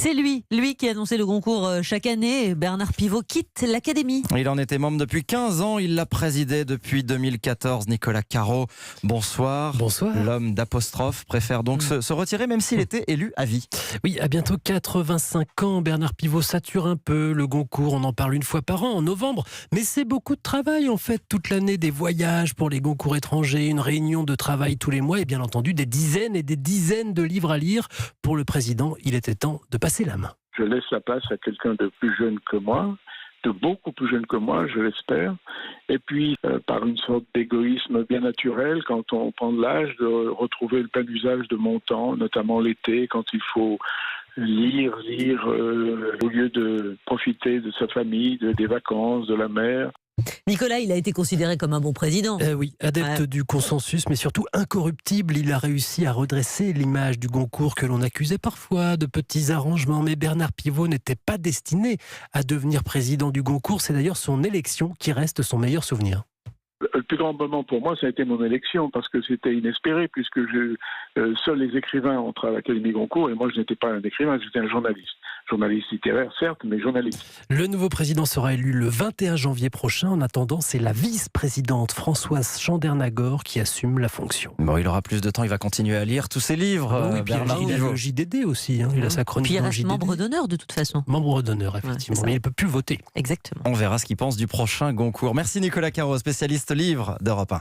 C'est lui qui a annoncé le concours chaque année. Bernard Pivot quitte l'Académie. Il en était membre depuis 15 ans, il l'a présidé depuis 2014. Nicolas Caro, bonsoir. Bonsoir. L'homme d'apostrophe préfère donc se retirer même s'il était élu à vie. Oui, à bientôt 85 ans, Bernard Pivot sature un peu le Goncourt. On en parle une fois par an, en novembre. Mais c'est beaucoup de travail en fait, toute l'année, des voyages pour les Goncourt étrangers, une réunion de travail tous les mois et bien entendu des dizaines et des dizaines de livres à lire. Pour le président, il était temps de passer la main. Je laisse la place à quelqu'un de plus jeune que moi, de beaucoup plus jeune que moi, je l'espère. Et puis, par une sorte d'égoïsme bien naturel, quand on prend de l'âge, de retrouver le plein usage de mon temps, notamment l'été, quand il faut lire, au lieu de profiter de sa famille, des vacances, de la mer. Nicolas, il a été considéré comme un bon président. Oui, adepte du consensus, mais surtout incorruptible. Il a réussi à redresser l'image du Goncourt que l'on accusait parfois de petits arrangements. Mais Bernard Pivot n'était pas destiné à devenir président du Goncourt. C'est d'ailleurs son élection qui reste son meilleur souvenir. Le plus grand moment pour moi, ça a été mon élection, parce que c'était inespéré, puisque seuls les écrivains entrent à l'Académie Goncourt, et moi je n'étais pas un écrivain, j'étais un journaliste. Journaliste littéraire, certes, mais journaliste. Le nouveau président sera élu le 21 janvier prochain. En attendant, c'est la vice-présidente Françoise Chandernagor qui assume la fonction. Bon, il aura plus de temps, il va continuer à lire tous ses livres. Oui, puis Bernard il a Pivot. le JDD aussi, il a sa chronique Puis il dans le reste JDD. membre d'honneur de toute façon. Membre d'honneur, effectivement, c'est mais ça. il ne peut plus voter. Exactement. On verra ce qu'il pense du prochain Goncourt. Merci Nicolas Caro, spécialiste livre d'Europe 1.